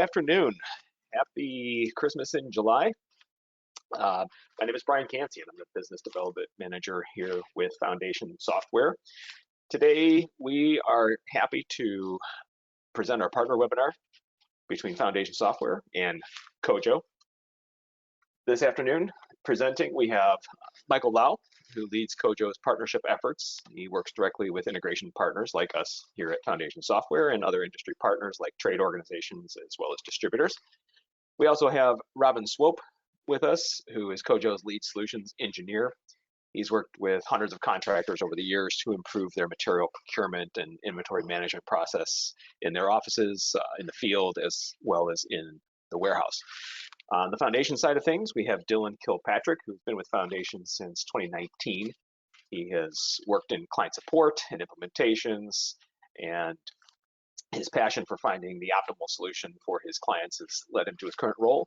Afternoon. Happy Christmas in July. My name is Brian Cancian. I'm the Business Development Manager here with Foundation Software. Today, we are happy to present our partner webinar between Foundation Software and Cojo. This afternoon, presenting, we have Michael Lau, who leads Cojo's partnership efforts. He works directly with integration partners like us here at Foundation Software and other industry partners like trade organizations as well as distributors. We also have Robin Swope with us, who is Cojo's lead solutions engineer. He's worked with hundreds of contractors over the years to improve their material procurement and inventory management process in their offices, in the field, as well as in the warehouse. On the Foundation side of things, we have Dylan Kilpatrick, who's been with Foundation since 2019. He has worked in client support and implementations, and his passion for finding the optimal solution for his clients has led him to his current role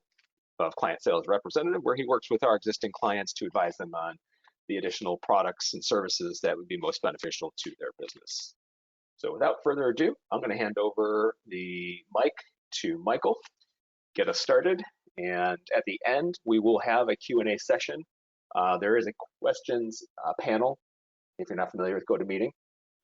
of client sales representative, where he works with our existing clients to advise them on the additional products and services that would be most beneficial to their business. So without further ado, I'm going to hand over the mic to Michael, get us started. And at the end, we will have a Q&A session. There is a questions panel. If you're not familiar with GoToMeeting,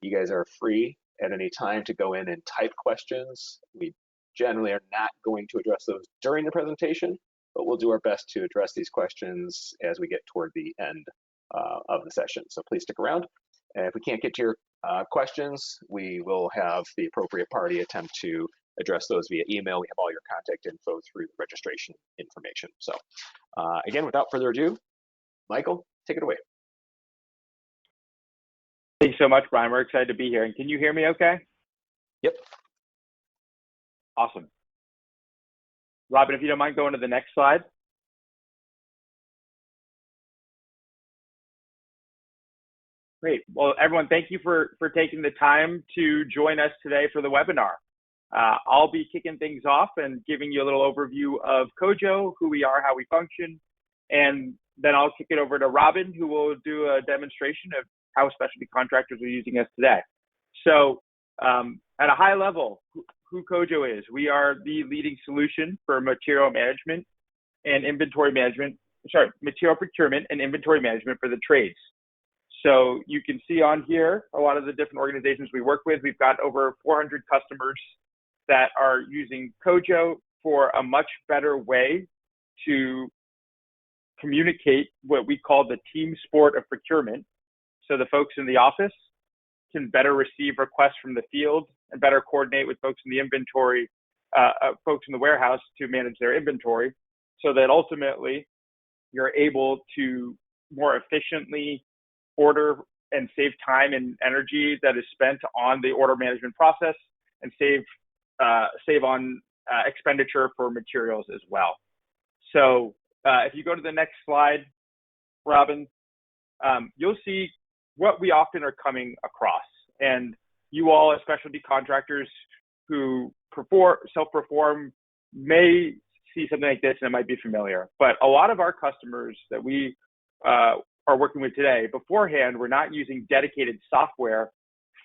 you guys are free at any time to go in and type questions. We generally are not going to address those during the presentation, but we'll do our best to address these questions as we get toward the end of the session. So please stick around. And if we can't get to your questions, we will have the appropriate party attempt to address those via email. We have all your contact info through the registration information. So again, without further ado, Michael, take it away. Thanks so much, Brian. We're excited to be here. And can you hear me okay? Yep. Awesome. Robin, if you don't mind going to the next slide. Great. Well, everyone, thank you for taking the time to join us today for the webinar. I'll be kicking things off and giving you a little overview of Cojo, who we are, how we function, and then I'll kick it over to Robin, who will do a demonstration of how specialty contractors are using us today. So at a high level, who Cojo is, we are the leading solution for material management and inventory management, material procurement and inventory management for the trades. So you can see on here a lot of the different organizations we work with. We've got over 400 customers that are using Cojo for a much better way to communicate what we call the team sport of procurement. So the folks in the office can better receive requests from the field and better coordinate with folks in the inventory, folks in the warehouse to manage their inventory, so that ultimately you're able to more efficiently order and save time and energy that is spent on the order management process, and save on expenditure for materials as well. So if you go to the next slide, Robin, you'll see what we often are coming across. And you all as specialty contractors who self-perform may see something like this and it might be familiar. But a lot of our customers that we are working with today, beforehand, we're not using dedicated software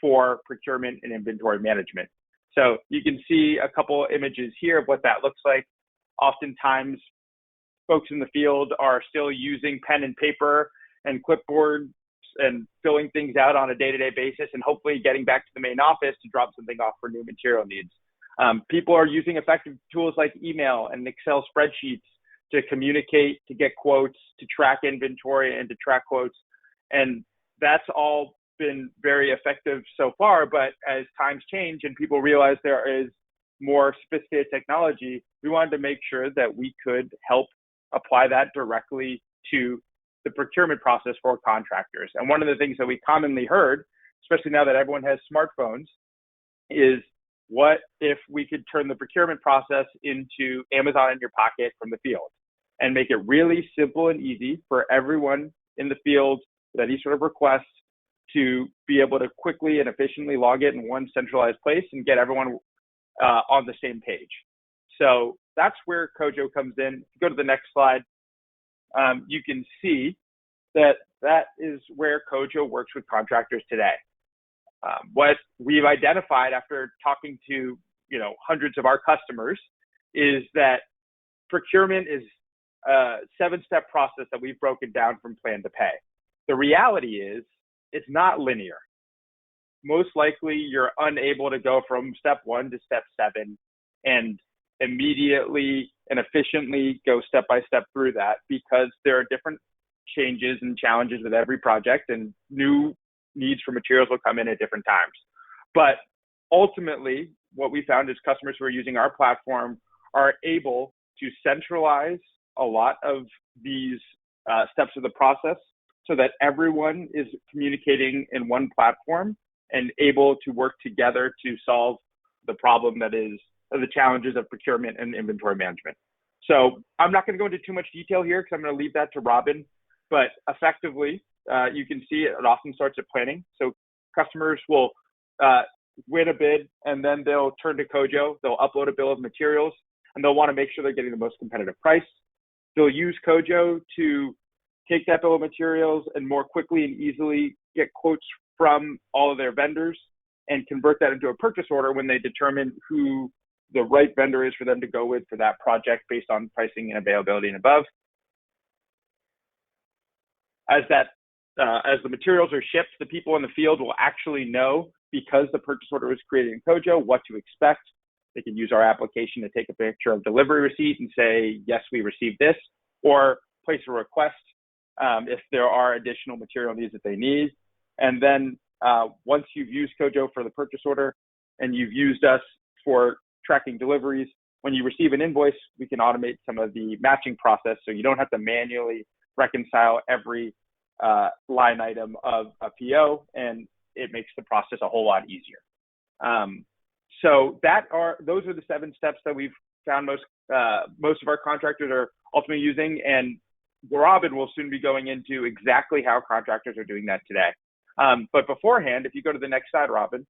for procurement and inventory management. So you can see a couple images here of what that looks like. Oftentimes, folks in the field are still using pen and paper and clipboard and filling things out on a day-to-day basis, and hopefully getting back to the main office to drop something off for new material needs. People are using effective tools like email and Excel spreadsheets to communicate, to get quotes, to track inventory and to track quotes. And that's all been very effective so far, but as times change and people realize there is more sophisticated technology, we wanted to make sure that we could help apply that directly to the procurement process for contractors. And one of the things that we commonly heard, especially now that everyone has smartphones, is what if we could turn the procurement process into Amazon in your pocket from the field and make it really simple and easy for everyone in the field with any sort of request to be able to quickly and efficiently log it in one centralized place and get everyone on the same page. So that's where Cojo comes in. If you go to the next slide, you can see that that is where Cojo works with contractors today. What we've identified after talking to hundreds of our customers is that procurement is a 7-step process that we've broken down from plan to pay. The reality is it's not linear. Most likely you're unable to go from step 1 to step 7 and immediately and efficiently go step by step through that, because there are different changes and challenges with every project, and new needs for materials will come in at different times. But ultimately, what we found is customers who are using our platform are able to centralize a lot of these steps of the process so that everyone is communicating in one platform and able to work together to solve the problem that is the challenges of procurement and inventory management. So I'm not going to go into too much detail here because I'm going to leave that to Robin, but effectively, you can see it often starts at planning. So customers will win a bid, and then they'll turn to Cojo, they'll upload a bill of materials, and they'll want to make sure they're getting the most competitive price. They'll use Cojo to take that bill of materials and more quickly and easily get quotes from all of their vendors and convert that into a purchase order when they determine who the right vendor is for them to go with for that project based on pricing and availability and above. As the materials are shipped, the people in the field will actually know, because the purchase order was created in Cojo, what to expect. They can use our application to take a picture of delivery receipt and say, yes, we received this, or place a request if there are additional material needs that they need. And then once you've used Cojo for the purchase order and you've used us for tracking deliveries, when you receive an invoice, we can automate some of the matching process so you don't have to manually reconcile every line item of a PO, and it makes the process a whole lot easier. So those are the 7 steps that we've found most of our contractors are ultimately using, and Robin will soon be going into exactly how contractors are doing that today. But beforehand, if you go to the next slide, Robin,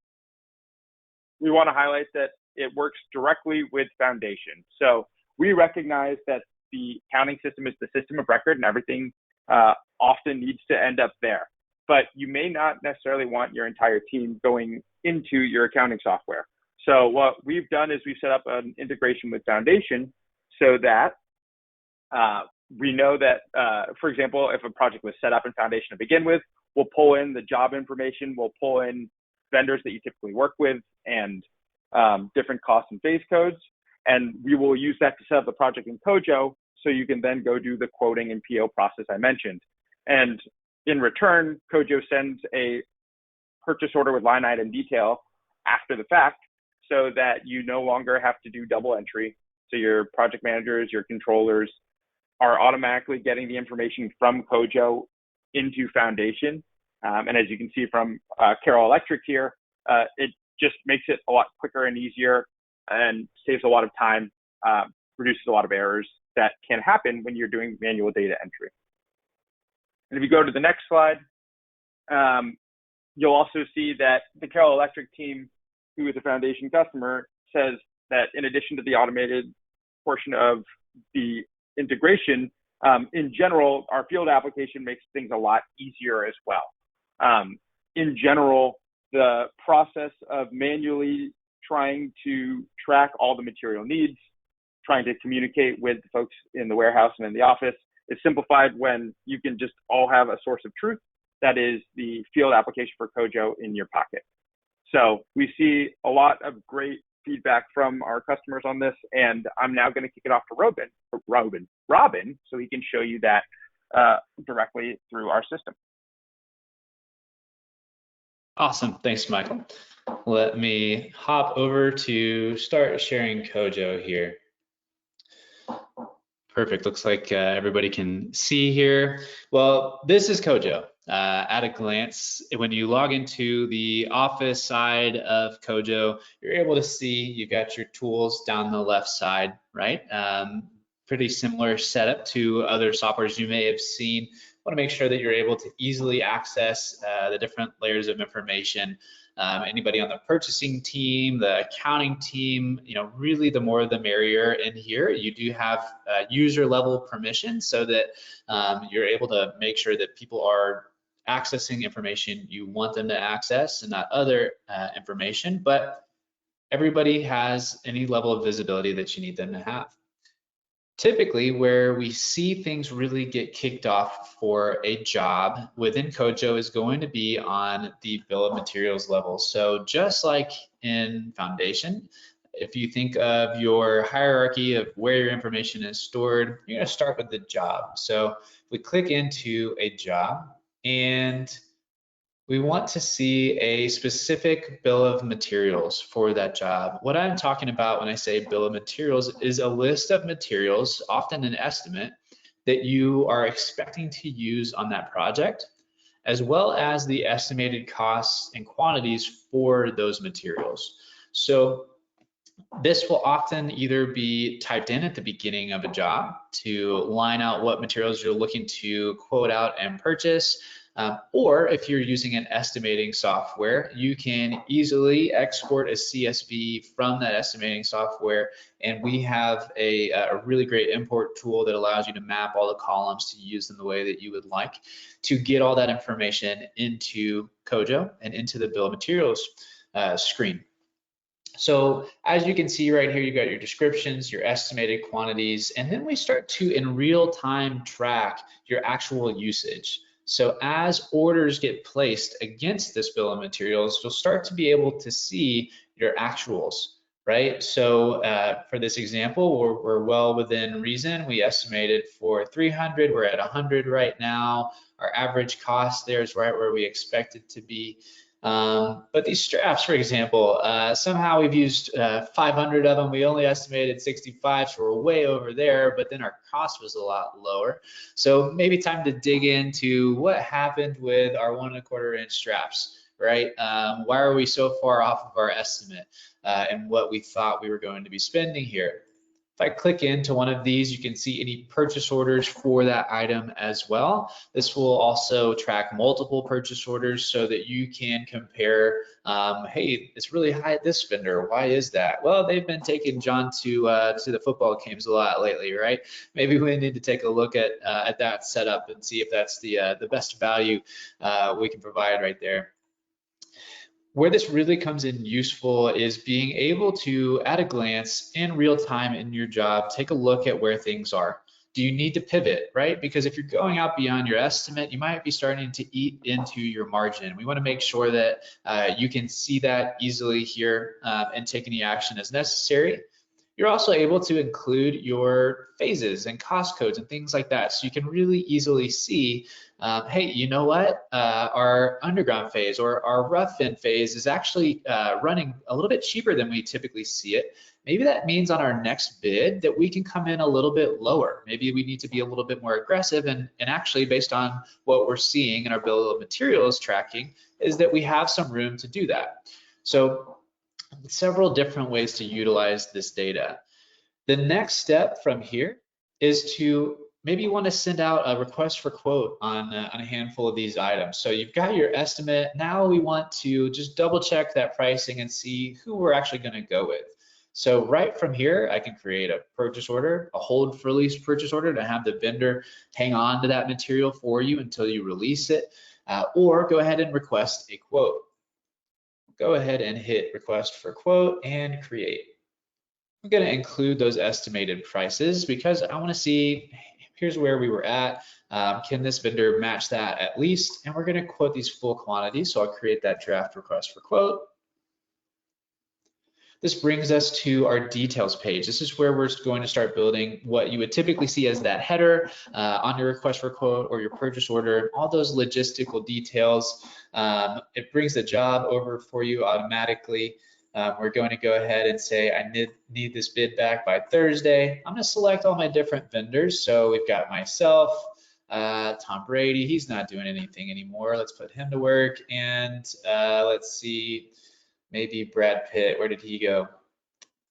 we want to highlight that it works directly with Foundation. So we recognize that the accounting system is the system of record, and everything often needs to end up there. But you may not necessarily want your entire team going into your accounting software. So what we've done is we've set up an integration with Foundation so that we know that, for example, if a project was set up in Foundation to begin with, we'll pull in the job information, we'll pull in vendors that you typically work with, and different costs and phase codes. And we will use that to set up the project in Cojo, so you can then go do the quoting and PO process I mentioned. And in return, Cojo sends a purchase order with line item detail after the fact, so that you no longer have to do double entry. So your project managers, your controllers are automatically getting the information from Cojo into Foundation. And as you can see from Carroll Electric here, it just makes it a lot quicker and easier and saves a lot of time, reduces a lot of errors that can happen when you're doing manual data entry. And if you go to the next slide, you'll also see that the Carroll Electric team, who is a Foundation customer, says that in addition to the automated portion of the integration, in general, our field application makes things a lot easier as well. In general, the process of manually trying to track all the material needs, trying to communicate with the folks in the warehouse and in the office, is simplified when you can just all have a source of truth that is the field application for Cojo in your pocket. So we see a lot of great feedback from our customers on this, and I'm now going to kick it off to Robin, so he can show you that directly through our system. Awesome, thanks, Michael. Let me hop over to start sharing Cojo here. Perfect, looks like everybody can see here. Well, this is Cojo. At a glance, when you log into the office side of Cojo, you're able to see you've got your tools down the left side, right? Pretty similar setup to other softwares you may have seen. Want to make sure that you're able to easily access the different layers of information. Anybody on the purchasing team, the accounting team, really the more the merrier in here. You do have user level permission so that you're able to make sure that people are accessing information you want them to access and not other information. But Everybody has any level of visibility that you need them to have. Typically, where we see things really get kicked off for a job within Cojo is going to be on the bill of materials level. So just like in Foundation, if you think of your hierarchy of where your information is stored, you're going to start with the job. So we click into a job and we want to see a specific bill of materials for that job. What I'm talking about when I say bill of materials is a list of materials, often an estimate, that you are expecting to use on that project, as well as the estimated costs and quantities for those materials. So this will often either be typed in at the beginning of a job to line out what materials you're looking to quote out and purchase, or if you're using an estimating software, you can easily export a CSV from that estimating software. And we have a really great import tool that allows you to map all the columns to use them the way that you would like to get all that information into Cojo and into the bill of materials screen. So as you can see right here, you've got your descriptions, your estimated quantities, and then we start to in real time track your actual usage. So as orders get placed against this bill of materials, you'll start to be able to see your actuals, right? So for this example, we're well within reason. We estimated for 300, we're at 100 right now. Our average cost there is right where we expect it to be. But these straps, for example, somehow we've used 500 of them. We only estimated 65, so we're way over there, but then our cost was a lot lower. So maybe time to dig into what happened with our 1 1/4 inch straps, right? Why are we so far off of our estimate and what we thought we were going to be spending here? If I click into one of these, you can see any purchase orders for that item as well. This will also track multiple purchase orders so that you can compare, hey, it's really high at this vendor. Why is that? Well, they've been taking John to the football games a lot lately, right? Maybe we need to take a look at that setup and see if that's the best value we can provide right there. Where this really comes in useful is being able to, at a glance, in real time in your job, take a look at where things are. Do you need to pivot, right? Because if you're going out beyond your estimate, you might be starting to eat into your margin. We want to make sure that you can see that easily here and take any action as necessary. You're also able to include your phases and cost codes and things like that. So you can really easily see, hey, you know what? Our underground phase or our rough fin phase is actually running a little bit cheaper than we typically see it. Maybe that means on our next bid that we can come in a little bit lower. Maybe we need to be a little bit more aggressive and actually based on what we're seeing in our bill of materials tracking is that we have some room to do that. So several different ways to utilize this data. The next step from here is to maybe you want to send out a request for quote on a handful of these items. So you've got your estimate. Now we want to just double check that pricing and see who we're actually going to go with. So right from here, I can create a purchase order, a hold for release purchase order to have the vendor hang on to that material for you until you release it, or go ahead and request a quote. Go ahead and hit request for quote and create. I'm going to include those estimated prices because I want to see, here's where we were at. Can this vendor match that at least? And we're going to quote these full quantities. So I'll create that draft request for quote. This brings us to our details page. This is where we're going to start building what you would typically see as that header on your request for quote or your purchase order, all those logistical details. It brings the job over for you automatically. We're going to go ahead and say, I need this bid back by Thursday. I'm going to select all my different vendors. So we've got myself, Tom Brady, he's not doing anything anymore. Let's put him to work. And let's see, maybe Brad Pitt, where did he go?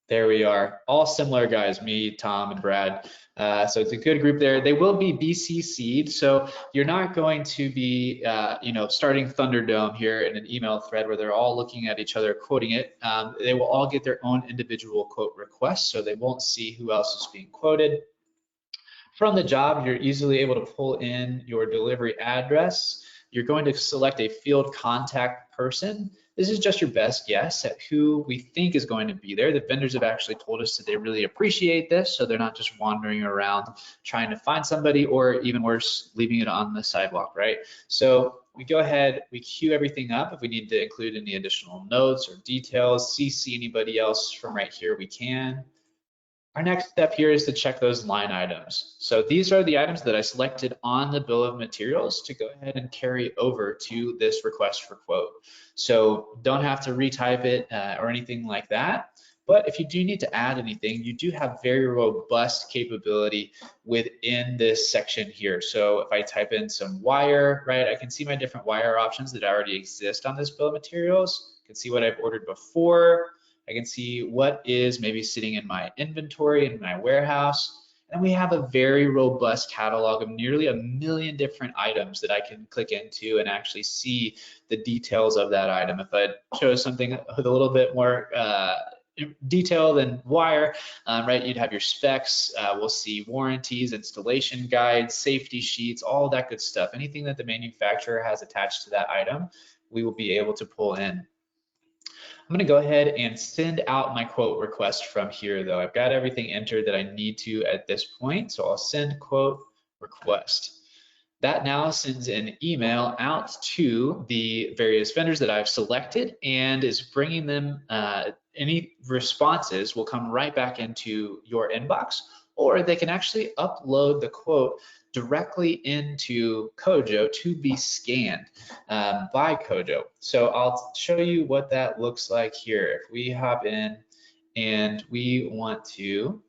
There we are, all similar guys, me, Tom, and Brad. So it's a good group there. They will be BCC'd, so you're not going to be, starting Thunderdome here in an email thread where they're all looking at each other, quoting it. They will all get their own individual quote requests, so they won't see who else is being quoted. From the job, you're easily able to pull in your delivery address. You're going to select a field contact person. This is just your best guess at who we think is going to be there. The vendors have actually told us that they really appreciate this, so they're not just wandering around trying to find somebody, or even worse, leaving it on the sidewalk, right? So we go ahead, we queue everything up. If we need to include any additional notes or details, CC anybody else from right here, we can. Our next step here is to check those line items. So these are the items that I selected on the bill of materials to go ahead and carry over to this request for quote. So don't have to retype it or anything like that. But if you do need to add anything, you do have very robust capability within this section here. So if I type in some wire, right, I can see my different wire options that already exist on this bill of materials. I can see what I've ordered before. I can see what is maybe sitting in my inventory in my warehouse. And we have a very robust catalog of nearly 1 million different items that I can click into and actually see the details of that item. If I chose something with a little bit more detail than wire, right, you'd have your specs. We'll see warranties, installation guides, safety sheets, all that good stuff. Anything that the manufacturer has attached to that item, we will be able to pull in. I'm going to go ahead and send out my quote request from here, though. I've got everything entered that I need to at this point, so I'll send quote request. That now sends an email out to the various vendors that I've selected and is bringing them, any responses will come right back into your inbox, or they can actually upload the quote directly into Cojo to be scanned by Cojo. So I'll show you what that looks like here. If we hop in and we want to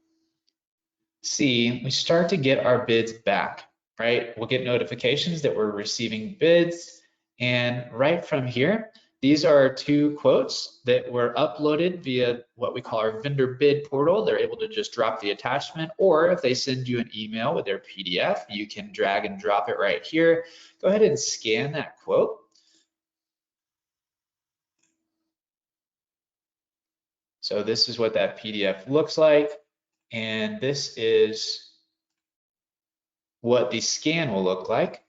see, we start to get our bids back, right? We'll get notifications that we're receiving bids, and right from here, these are 2 quotes that were uploaded via what we call our vendor bid portal. They're able to just drop the attachment, or if they send you an email with their PDF, you can drag and drop it right here. Go ahead and scan that quote. So this is what that PDF looks like, and this is what the scan will look like.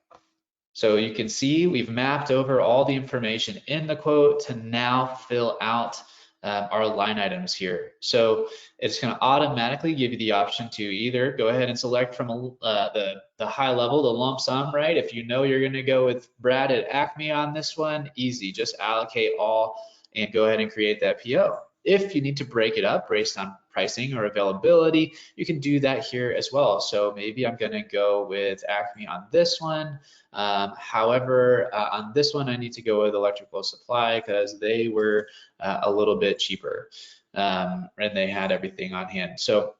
So you can see we've mapped over all the information in the quote to now fill out our line items here. So it's going to automatically give you the option to either go ahead and select from the high level, the lump sum, right? If you know you're going to go with Brad at Acme on this one, easy, just allocate all and go ahead and create that PO. If you need to break it up based on pricing or availability, you can do that here as well. So maybe I'm going to go with Acme on this one. However, on this one, I need to go with electrical supply because they were a little bit cheaper and they had everything on hand. So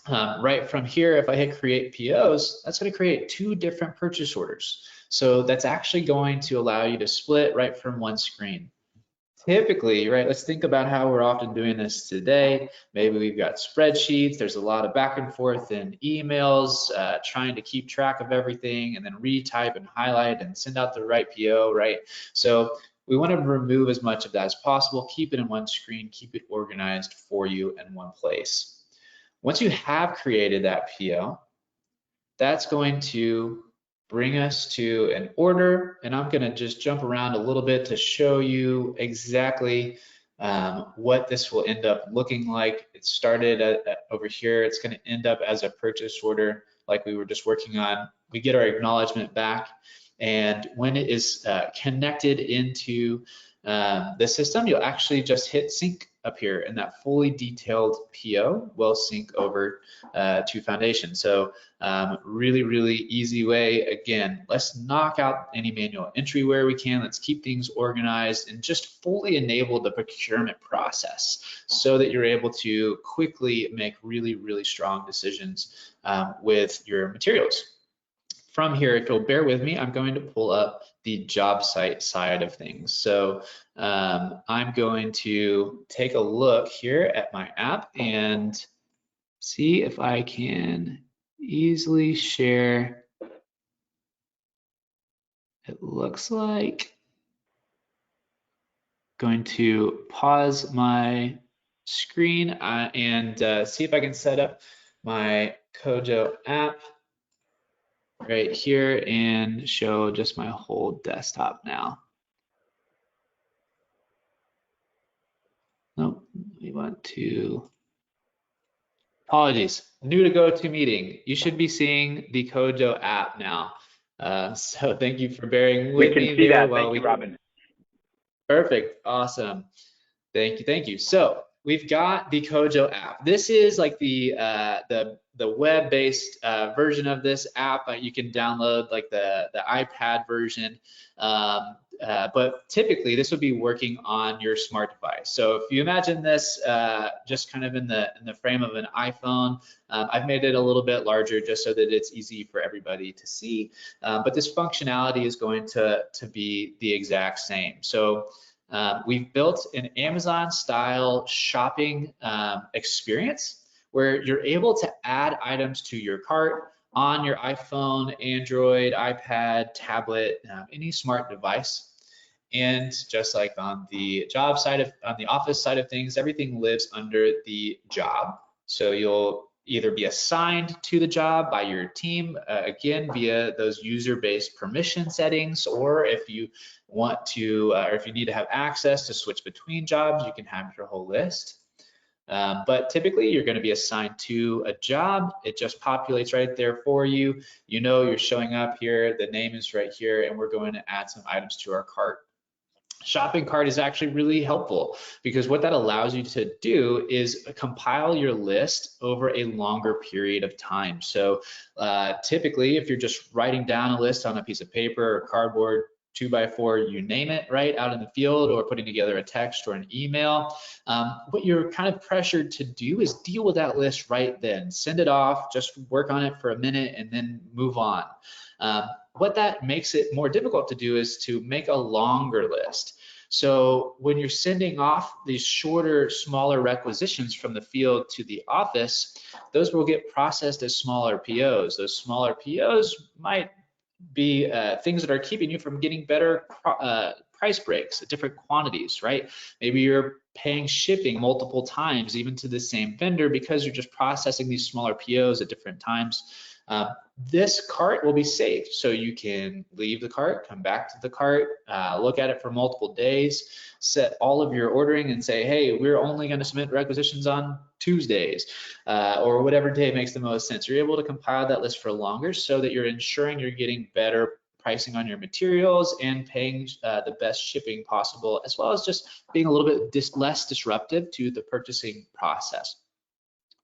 right from here, if I hit create POs, that's going to create 2 different purchase orders. So that's actually going to allow you to split right from one screen. Typically, right, let's think about how we're often doing this today. Maybe we've got spreadsheets, there's a lot of back and forth in emails, trying to keep track of everything and then retype and highlight and send out the right PO, right? So we want to remove as much of that as possible, keep it in one screen, keep it organized for you in one place. Once you have created that PO, that's going to bring us to an order, and I'm going to just jump around a little bit to show you exactly what this will end up looking like. It started over here. It's going to end up as a purchase order like we were just working on. We get our acknowledgement back, and when it is connected into the system, you'll actually just hit sync up here, and that fully detailed PO will sync over to Foundation. So really, really easy way. Again, let's knock out any manual entry where we can. Let's keep things organized and just fully enable the procurement process so that you're able to quickly make really, really strong decisions with your materials. From here, if you'll bear with me, I'm going to pull up the job site side of things. So I'm going to take a look here at my app and see if I can easily share. It looks like going to pause my screen and see if I can set up my Cojo app right here and show just my whole desktop now. No, we want to, apologies, new to GoToMeeting. You should be seeing the Kojo app now. So thank you for bearing We with can me see there that. while Thank you, we, Robin. perfect, awesome. Thank you, thank you. So we've got the Kojo app. This is like the web-based version of this app. You can download like the iPad version, but typically this would be working on your smart device. So if you imagine this just kind of in the frame of an iPhone, I've made it a little bit larger just so that it's easy for everybody to see. But this functionality is going to be the exact same. So we've built an Amazon style shopping experience where you're able to add items to your cart on your iPhone, Android, iPad, tablet, any smart device. And just like on the job side on the office side of things, everything lives under the job. So you'll either be assigned to the job by your team, again, via those user-based permission settings, or if you want to, or if you need to have access to switch between jobs, you can have your whole list. But typically you're going to be assigned to a job. It just populates right there for you. You know you're showing up here, the name is right here, and we're going to add some items to our cart. Shopping cart is actually really helpful because what that allows you to do is compile your list over a longer period of time. So typically, if you're just writing down a list on a piece of paper or cardboard, 2x4, you name it, right, out in the field, or putting together a text or an email, what you're kind of pressured to do is deal with that list right then. Send it off, just work on it for a minute, and then move on. What that makes it more difficult to do is to make a longer list. So when you're sending off these shorter, smaller requisitions from the field to the office, those will get processed as smaller POs. Those smaller POs might be things that are keeping you from getting better price breaks at different quantities, right? Maybe you're paying shipping multiple times, even to the same vendor, because you're just processing these smaller POs at different times. This cart will be saved, so you can leave the cart, come back to the cart, look at it for multiple days, set all of your ordering and say, hey, we're only going to submit requisitions on Tuesdays, or whatever day makes the most sense. You're able to compile that list for longer so that you're ensuring you're getting better pricing on your materials and paying the best shipping possible, as well as just being a little bit less disruptive to the purchasing process.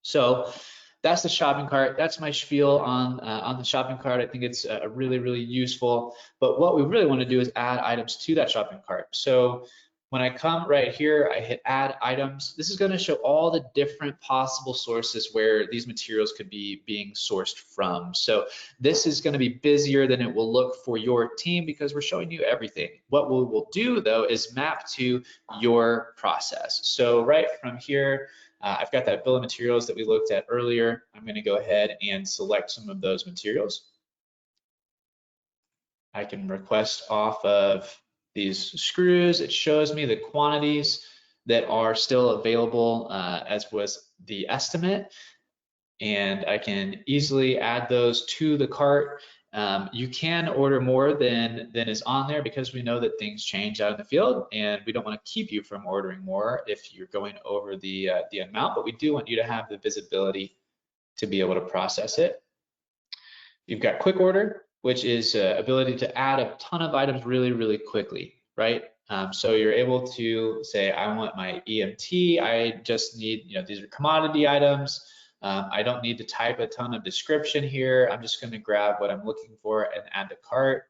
So that's the shopping cart. That's my spiel on the shopping cart. I think it's really, really useful. But what we really want to do is add items to that shopping cart. So when I come right here, I hit add items. This is going to show all the different possible sources where these materials could be being sourced from. So this is going to be busier than it will look for your team because we're showing you everything. What we will do though is map to your process. So right from here, I've got that bill of materials that we looked at earlier. I'm going to go ahead and select some of those materials. I can request off of these screws. It shows me the quantities that are still available as was the estimate. And I can easily add those to the cart. You can order more than is on there because we know that things change out in the field and we don't want to keep you from ordering more if you're going over the amount, but we do want you to have the visibility to be able to process it. You've got quick order, which is ability to add a ton of items really, really quickly, right? So you're able to say, I want my EMT, I just need, these are commodity items. I don't need to type a ton of description here. I'm just going to grab what I'm looking for and add to cart.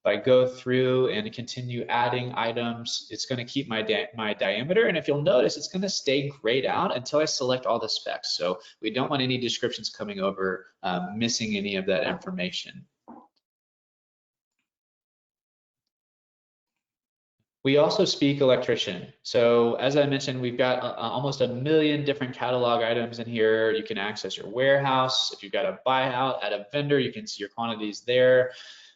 If I go through and continue adding items, it's going to keep my diameter. And if you'll notice, it's going to stay grayed out until I select all the specs. So we don't want any descriptions coming over, missing any of that information. We also speak electrician. So as I mentioned, we've got almost 1 million different catalog items in here. You can access your warehouse. If you've got a buyout at a vendor, you can see your quantities there.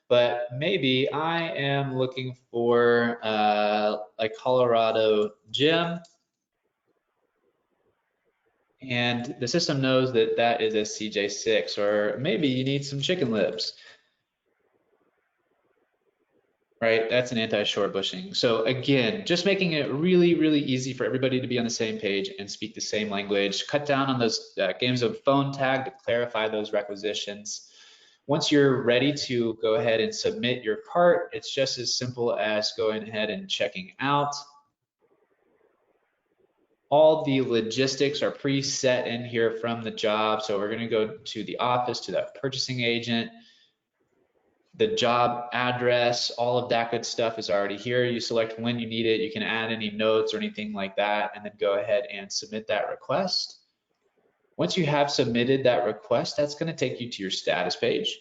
But maybe I am looking for a Colorado gym. And the system knows that that is a CJ6, or maybe you need some chicken lips. right? That's an anti-short bushing. So again, just making it really, really easy for everybody to be on the same page and speak the same language. Cut down on those games of phone tag to clarify those requisitions. Once you're ready to go ahead and submit your cart, it's just as simple as going ahead and checking out. All the logistics are preset in here from the job. So we're going to go to the office, to that purchasing agent. The job address, all of that good stuff is already here. You select when you need it. You can add any notes or anything like that, and then go ahead and submit that request. Once you have submitted that request, that's going to take you to your status page.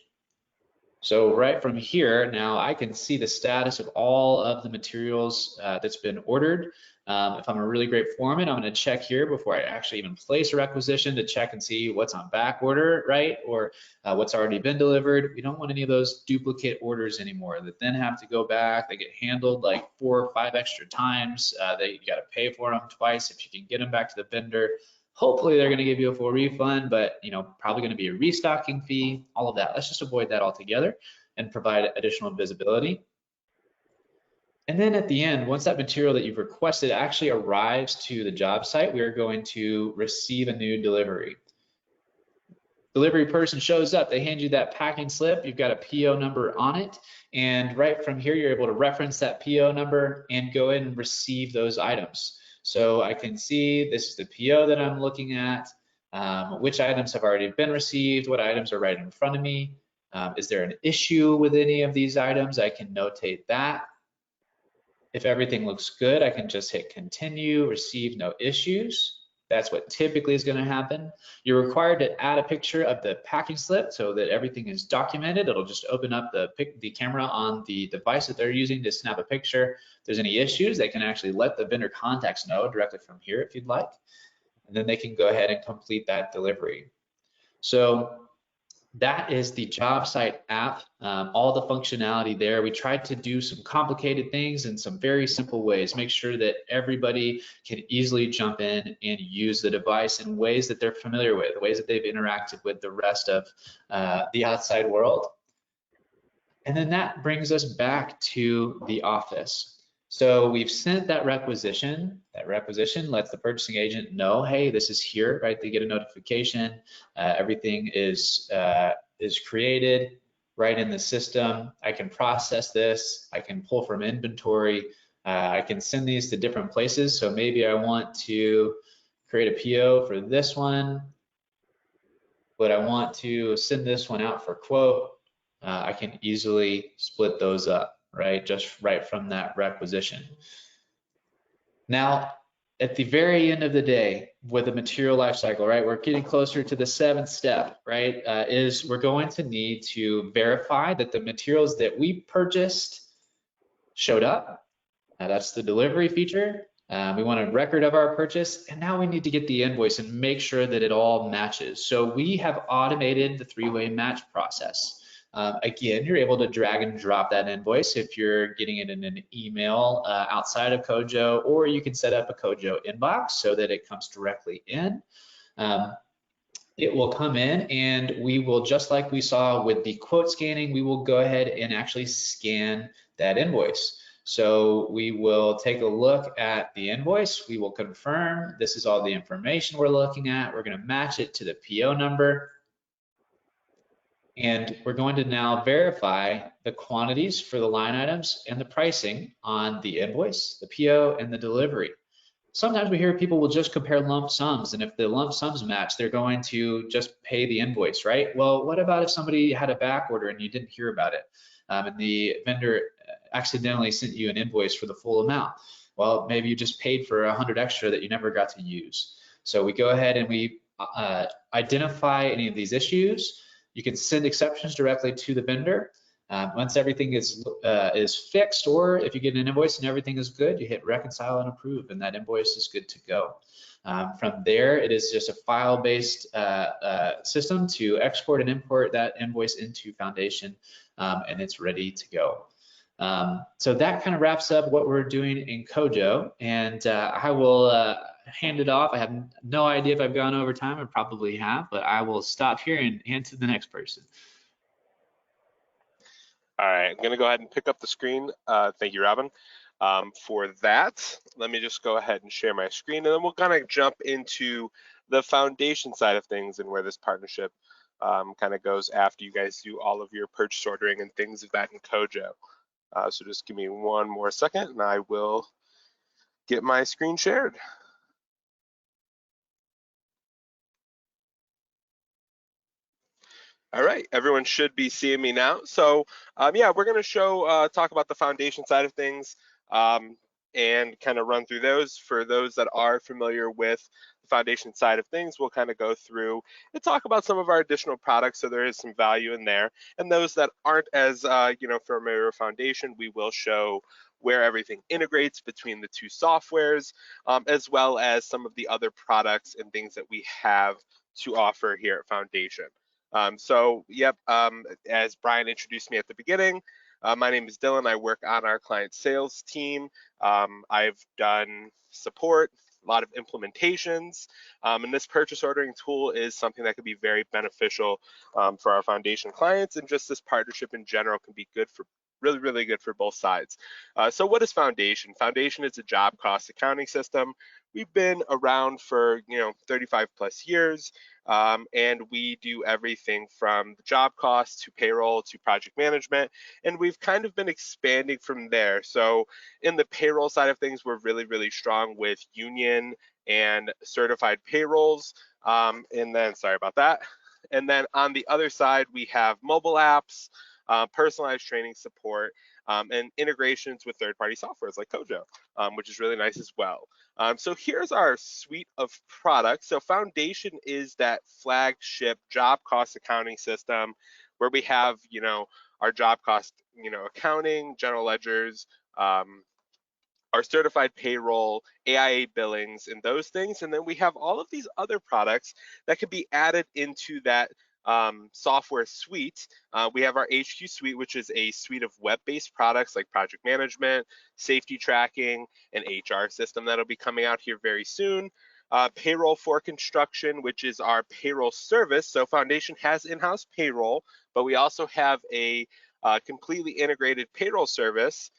So right from here, now I can see the status of all of the materials that's been ordered. If I'm a really great foreman, I'm going to check here before I actually even place a requisition to check and see what's on back order, right? Or what's already been delivered. We don't want any of those duplicate orders anymore that then have to go back. They get handled like 4 or 5 extra times. You got to pay for them twice if you can get them back to the vendor. Hopefully they're going to give you a full refund, but probably going to be a restocking fee, all of that. Let's just avoid that altogether and provide additional visibility. And then at the end, once that material that you've requested actually arrives to the job site, we are going to receive a new delivery. Delivery person shows up, they hand you that packing slip, you've got a PO number on it, and right from here, you're able to reference that PO number and go in and receive those items. So I can see this is the PO that I'm looking at, which items have already been received, what items are right in front of me. Is there an issue with any of these items? I can notate that. If everything looks good, I can just hit continue, receive no issues. That's what typically is going to happen. You're required to add a picture of the packing slip so that everything is documented. It'll just open up the camera on the device that they're using to snap a picture. If there's any issues, they can actually let the vendor contacts know directly from here if you'd like. And then they can go ahead and complete that delivery. So that is the job site app, all the functionality there. We tried to do some complicated things in some very simple ways, make sure that everybody can easily jump in and use the device in ways that they're familiar with, ways that they've interacted with the rest of the outside world. And then that brings us back to the office. So we've sent that requisition. That requisition lets the purchasing agent know, hey, this is here, right? They get a notification. Everything is created right in the system. I can process this. I can pull from inventory. I can send these to different places. So maybe I want to create a PO for this one, but I want to send this one out for quote. I can easily split those up, right? Just right from that requisition. Now, at the very end of the day, with the material life cycle, right, we're getting closer to the 7th step, right, is we're going to need to verify that the materials that we purchased showed up. That's the delivery feature. We want a record of our purchase, and now we need to get the invoice and make sure that it all matches. So we have automated the 3-way match process. Again, you're able to drag and drop that invoice if you're getting it in an email outside of Cojo, or you can set up a Cojo inbox so that it comes directly in. It will come in and we will, just like we saw with the quote scanning, we will go ahead and actually scan that invoice. So we will take a look at the invoice. We will confirm this is all the information we're looking at. We're going to match it to the PO number. And we're going to now verify the quantities for the line items and the pricing on the invoice, the PO, and the delivery. Sometimes we hear people will just compare lump sums, and if the lump sums match, they're going to just pay the invoice, right? Well, what about if somebody had a back order and you didn't hear about it, and the vendor accidentally sent you an invoice for the full amount? Well, maybe you just paid for 100 extra that you never got to use. So we go ahead and we identify any of these issues. You can send exceptions directly to the vendor. Once everything is fixed, or if you get an invoice and everything is good, you hit reconcile and approve, and that invoice is good to go. From there, it is just a file-based system to export and import that invoice into Foundation, and it's ready to go. So that kind of wraps up what we're doing in Cojo, and I will hand it off. I have no idea if I've gone over time. I probably have, but I will stop here and hand to the next person. All right, I'm going to go ahead and pick up the screen. Thank you, Robin. For that, let me just go ahead and share my screen, and then we'll kind of jump into the foundation side of things and where this partnership kind of goes after you guys do all of your purchase ordering and things of that in Cojo. So just give me one more second, and I will get my screen shared. All right, everyone should be seeing me now. So yeah, we're going to talk about the foundation side of things and kind of run through those. For those that are familiar with the foundation side of things, we'll kind of go through and talk about some of our additional products, so there is some value in there. And those that aren't as familiar with foundation, we will show where everything integrates between the two softwares, as well as some of the other products and things that we have to offer here at Foundation. As Brian introduced me at the beginning, my name is Dylan. I work on our client sales team. I've done support, a lot of implementations, and this purchase ordering tool is something that could be very beneficial for our foundation clients, and just this partnership in general can be good for really good for both sides. So what is Foundation? Foundation is a job cost accounting system. We've been around for 35 plus years. And we do everything from the job costs to payroll to project management, and we've kind of been expanding from there. So in the payroll side of things, we're really strong with union and certified payrolls. And then, sorry about that. And then on the other side, we have mobile apps, personalized training support, and integrations with third-party softwares like Cojo, which is really nice as well. So here's our suite of products. So Foundation is that flagship job cost accounting system where we have, our job cost, accounting, general ledgers, our certified payroll, AIA billings, and those things. And then we have all of these other products that can be added into that software suite. We have our HQ suite, which is a suite of web-based products like project management, safety tracking, and HR system that'll be coming out here very soon. Payroll for construction, which is our payroll service. So Foundation has in-house payroll, but we also have a completely integrated payroll service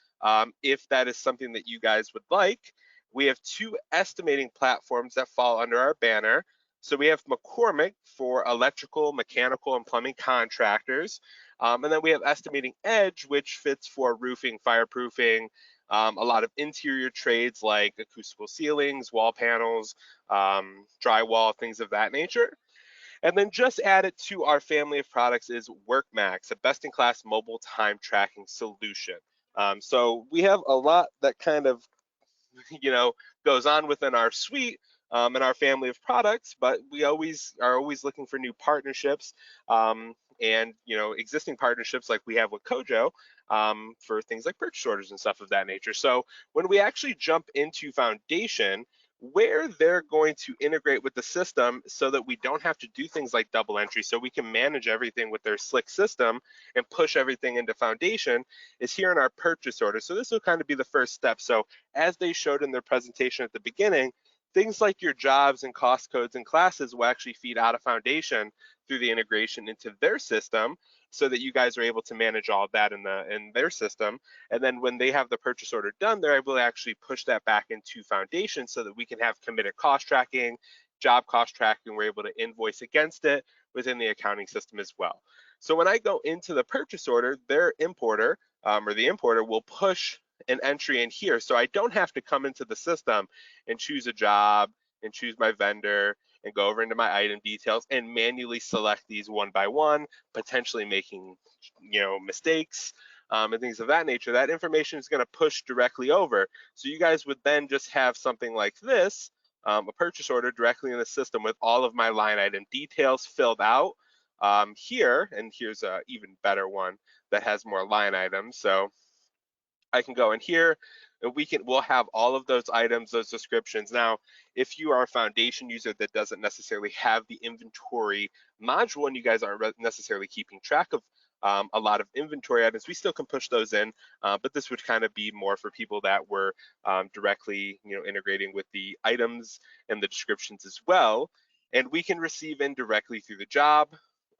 if that is something that you guys would like. We have two estimating platforms that fall under our banner. So we have McCormick for electrical, mechanical, and plumbing contractors. And then we have Estimating Edge, which fits for roofing, fireproofing, a lot of interior trades like acoustical ceilings, wall panels, drywall, things of that nature. And then just added to our family of products is WorkMax, a best-in-class mobile time tracking solution. So we have a lot that kind of, goes on within our suite and our family of products, but we are always looking for new partnerships and existing partnerships like we have with Cojo for things like purchase orders and stuff of that nature. So when we actually jump into Foundation, where they're going to integrate with the system so that we don't have to do things like double entry, so we can manage everything with their slick system and push everything into Foundation, is here in our purchase order. So this will kind of be the first step. So as they showed in their presentation at the beginning, things like your jobs and cost codes and classes will actually feed out of Foundation through the integration into their system, so that you guys are able to manage all of that in their system. And then when they have the purchase order done, they're able to actually push that back into Foundation so that we can have committed cost tracking, job cost tracking. We're able to invoice against it within the accounting system as well. So when I go into the purchase order, their importer or the importer will push an entry in here. So I don't have to come into the system and choose a job and choose my vendor and go over into my item details and manually select these one by one, potentially making mistakes and things of that nature. That information is going to push directly over. So you guys would then just have something like this, a purchase order directly in the system with all of my line item details filled out here. And here's an even better one that has more line items. So I can go in here and we'll have all of those items, those descriptions. Now, if you are a Foundation user that doesn't necessarily have the inventory module and you guys aren't necessarily keeping track of a lot of inventory items, we still can push those in, but this would kind of be more for people that were directly integrating with the items and the descriptions as well. And we can receive in directly through the job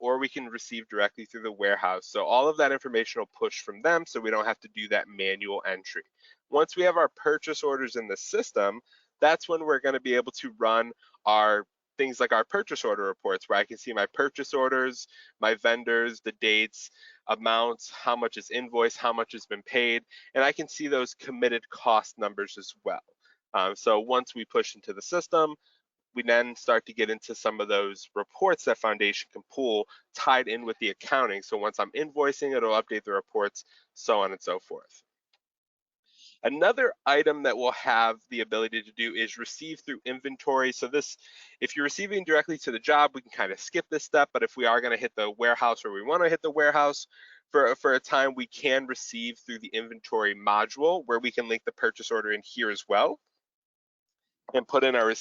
or we can receive directly through the warehouse. So all of that information will push from them, so we don't have to do that manual entry. Once we have our purchase orders in the system, that's when we're going to be able to run our things like our purchase order reports, where I can see my purchase orders, my vendors, the dates, amounts, how much is invoiced, how much has been paid, and I can see those committed cost numbers as well. So once we push into the system, we then start to get into some of those reports that Foundation can pull tied in with the accounting. So once I'm invoicing, it'll update the reports, so on and so forth. Another item that we'll have the ability to do is receive through inventory. So this, if you're receiving directly to the job, we can kind of skip this step, but if we are going to hit the warehouse, or we want to hit the warehouse for a time, we can receive through the inventory module, where we can link the purchase order in here as well and put in our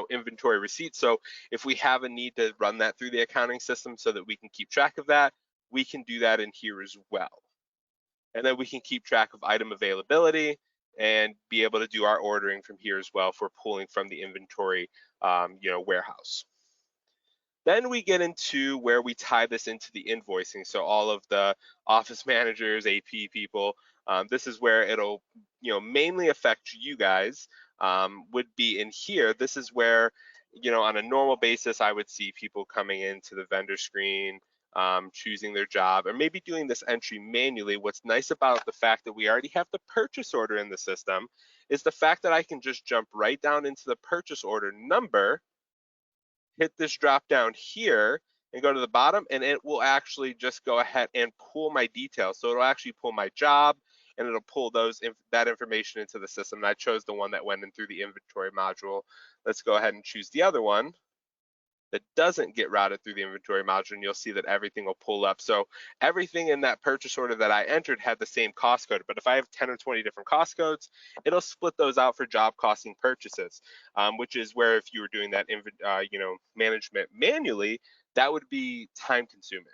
inventory receipt. So if we have a need to run that through the accounting system so that we can keep track of that, we can do that in here as well. And then we can keep track of item availability and be able to do our ordering from here as well if we're pulling from the inventory warehouse. Then we get into where we tie this into the invoicing. So all of the office managers, AP people, this is where it'll mainly affect you guys, would be in here. This is where, on a normal basis, I would see people coming into the vendor screen, choosing their job, or maybe doing this entry manually. What's nice about the fact that we already have the purchase order in the system is the fact that I can just jump right down into the purchase order number, hit this drop down here, and go to the bottom, and it will actually just go ahead and pull my details. So it'll actually pull my job, and it'll pull that information into the system. And I chose the one that went in through the inventory module. Let's go ahead and choose the other one that doesn't get routed through the inventory module, and you'll see that everything will pull up. So everything in that purchase order that I entered had the same cost code, but if I have 10 or 20 different cost codes, it'll split those out for job costing purchases, which is where if you were doing that management manually, that would be time consuming.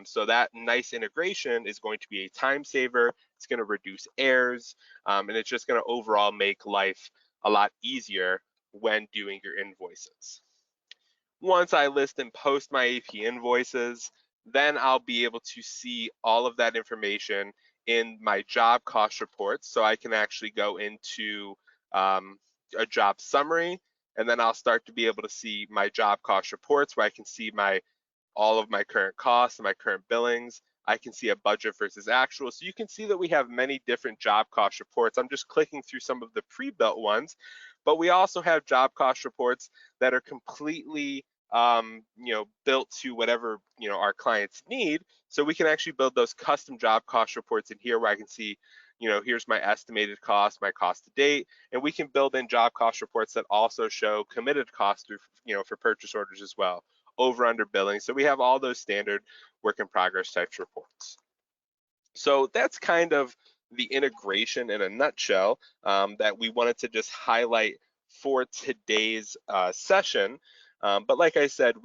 So that nice integration is going to be a time saver. It's going to reduce errors, and it's just going to overall make life a lot easier when doing your invoices. Once I list and post my AP invoices, then I'll be able to see all of that information in my job cost reports. So I can actually go into a job summary, and then I'll start to be able to see my job cost reports, where I can see all of my current costs and my current billings. I can see a budget versus actual. So you can see that we have many different job cost reports. I'm just clicking through some of the pre-built ones, but we also have job cost reports that are completely built to whatever our clients need. So we can actually build those custom job cost reports in here, where I can see, here's my estimated cost, my cost to date, and we can build in job cost reports that also show committed costs through, for purchase orders as well, over under billing. So we have all those standard work in progress types reports. So that's kind of the integration in a nutshell that we wanted to just highlight for today's session. But like I said,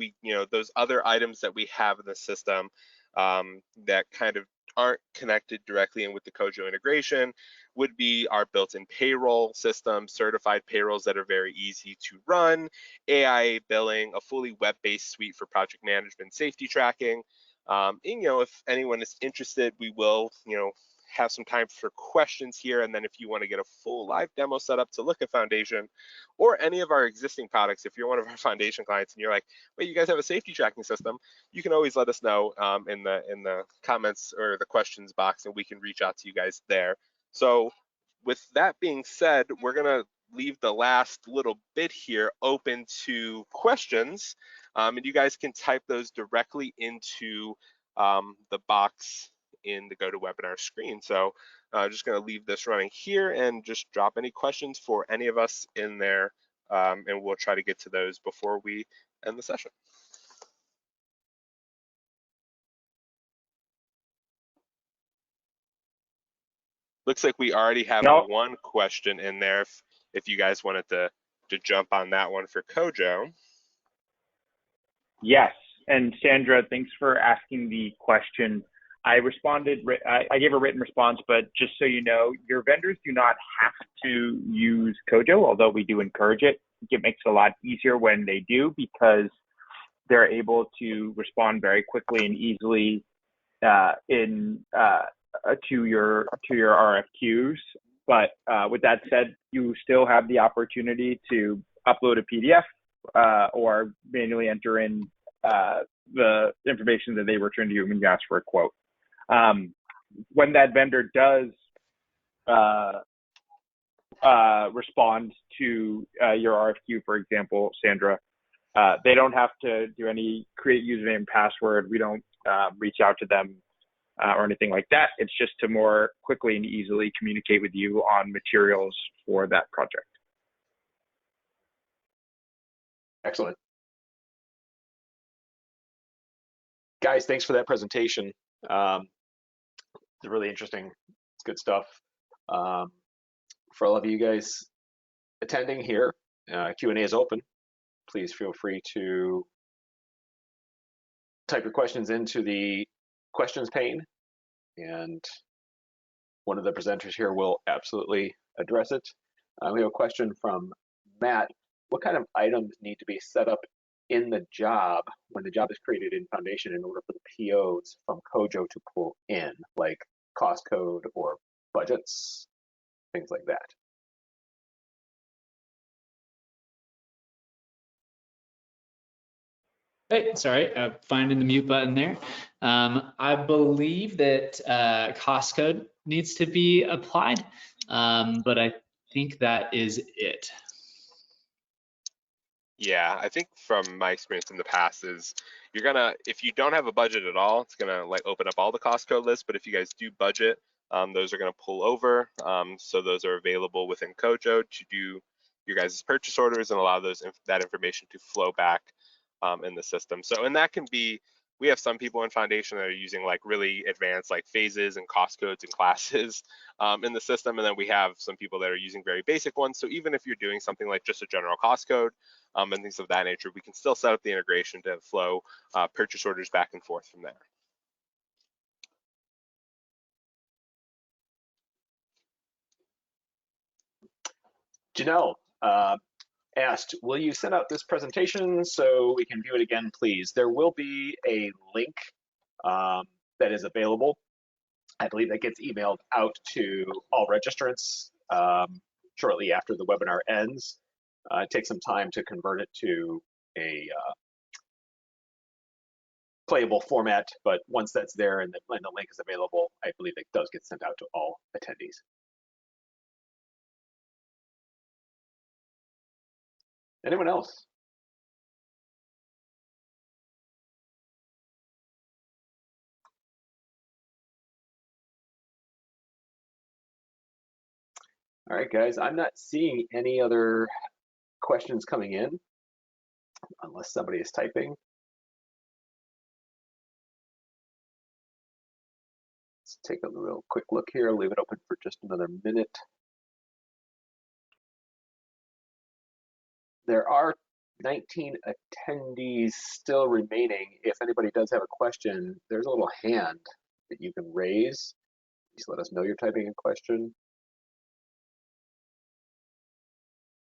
those other items that we have in the system that kind of aren't connected directly in with the Cojo integration would be our built-in payroll system, certified payrolls that are very easy to run, AIA billing, a fully web-based suite for project management, safety tracking. And if anyone is interested, we will have some time for questions here, and then if you want to get a full live demo set up to look at Foundation or any of our existing products, if you're one of our Foundation clients and you're like, wait, you guys have a safety tracking system, you can always let us know in the comments or the questions box, and we can reach out to you guys there. So with that being said, we're gonna leave the last little bit here open to questions, and you guys can type those directly into the box in the GoToWebinar screen. So just going to leave this running here and just drop any questions for any of us in there, and we'll try to get to those before we end the session. Looks like we already have one question in there if you guys wanted to jump on that one for Cojo. Yes, and Sandra, thanks for asking the question. I responded, I gave a written response, but just so you know, your vendors do not have to use Cojo, although we do encourage it. It makes it a lot easier when they do, because they're able to respond very quickly and easily to your RFQs. But with that said, you still have the opportunity to upload a PDF or manually enter in the information that they return to you when you ask for a quote. When that vendor does respond to your RFQ, for example, Sandra, they don't have to do any create username and password. We don't reach out to them or anything like that. It's just to more quickly and easily communicate with you on materials for that project. Excellent. Guys, thanks for that presentation. It's really interesting. It's good stuff. For all of you guys attending here, Q&A is open. Please feel free to type your questions into the questions pane, and one of the presenters here will absolutely address it. We have a question from Matt. What kind of items need to be set up in the job when the job is created in Foundation in order for the POs from Cojo to pull in, like cost code or budgets, things like that? Hey, sorry, finding the mute button there. I believe that cost code needs to be applied, but I think that is it. Yeah, I think from my experience in the past is you're gonna, if you don't have a budget at all, it's gonna like open up all the cost code lists. But if you guys do budget, those are gonna pull over. So those are available within Cojo to do your guys' purchase orders and allow that information to flow back in the system. So, and that can be, we have some people in Foundation that are using like really advanced like phases and cost codes and classes in the system. And then we have some people that are using very basic ones. So even if you're doing something like just a general cost code and things of that nature, we can still set up the integration to flow purchase orders back and forth from there. Janelle asked, will you send out this presentation so we can view it again, please? There will be a link that is available. I believe that gets emailed out to all registrants shortly after the webinar ends. It takes some time to convert it to a playable format, but once that's there and the link is available, I believe it does get sent out to all attendees. Anyone else? All right, guys, I'm not seeing any other questions coming in unless somebody is typing. Let's take a real quick look here. I'll leave it open for just another minute. There are 19 attendees still remaining. If anybody does have a question, there's a little hand that you can raise. Just let us know you're typing a question.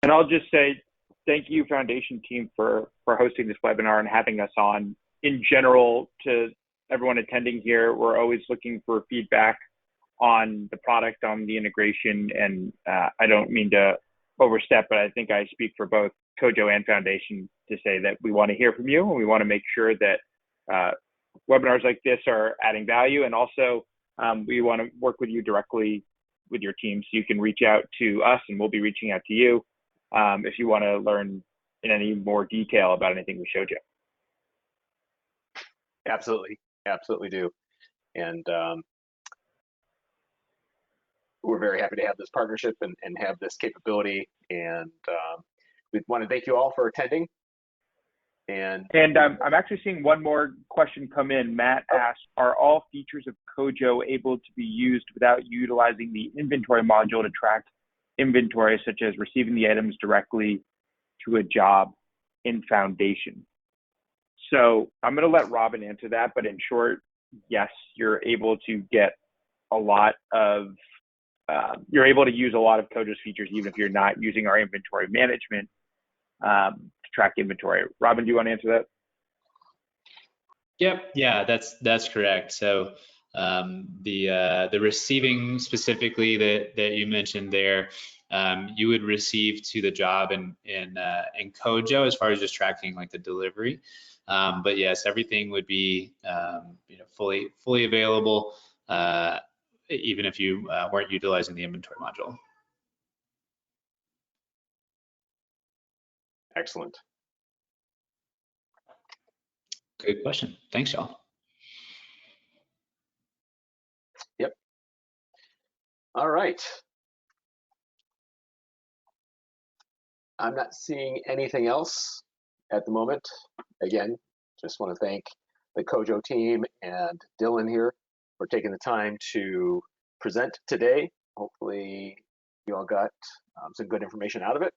And I'll just say thank you, Foundation team, for hosting this webinar and having us on. In general, to everyone attending here, we're always looking for feedback on the product, on the integration, and I don't mean to overstep, but I think I speak for both Cojo and Foundation to say that we want to hear from you, and we want to make sure that webinars like this are adding value, and also we want to work with you directly with your team, so you can reach out to us and we'll be reaching out to you if you want to learn in any more detail about anything we showed you. Absolutely, absolutely do. And we're very happy to have this partnership and have this capability. And we want to thank you all for attending. And I'm actually seeing one more question come in. Matt asked, are all features of Cojo able to be used without utilizing the inventory module to track inventory, such as receiving the items directly to a job in Foundation? So I'm going to let Robin answer that, but in short, yes, you're able to get a lot of, you're able to use a lot of Cojo's features, even if you're not using our inventory management to track inventory. Robin, do you want to answer that? Yep, yeah, that's correct. So the receiving specifically that you mentioned there, you would receive to the job in Cojo as far as just tracking like the delivery. But yes, everything would be fully available, even if you weren't utilizing the inventory module. Excellent. Good question. Thanks, y'all. Yep. All right. I'm not seeing anything else at the moment. Again, just want to thank the Kojo team and Dylan here for taking the time to present today. Hopefully you all got some good information out of it.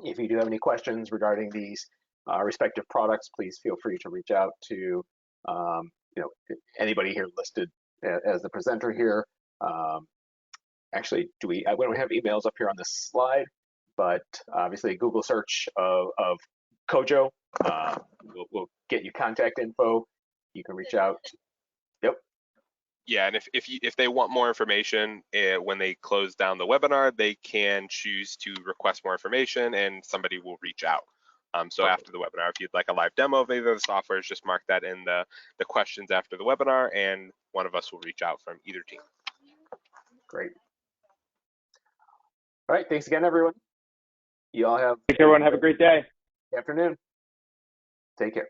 If you do have any questions regarding these respective products, please feel free to reach out to anybody here listed as the presenter here. Actually, we don't have emails up here on this slide, but obviously Google search of Kojo will get you contact info. You can reach out. Yep. Yeah, and if they want more information when they close down the webinar, they can choose to request more information, and somebody will reach out. So Okay. after the webinar, if you'd like a live demo of either of the softwares, just mark that in the questions after the webinar, and one of us will reach out from either team. Great. All right. Thanks again, everyone. You all have. Thanks, everyone. Have a great day. Afternoon. Take care.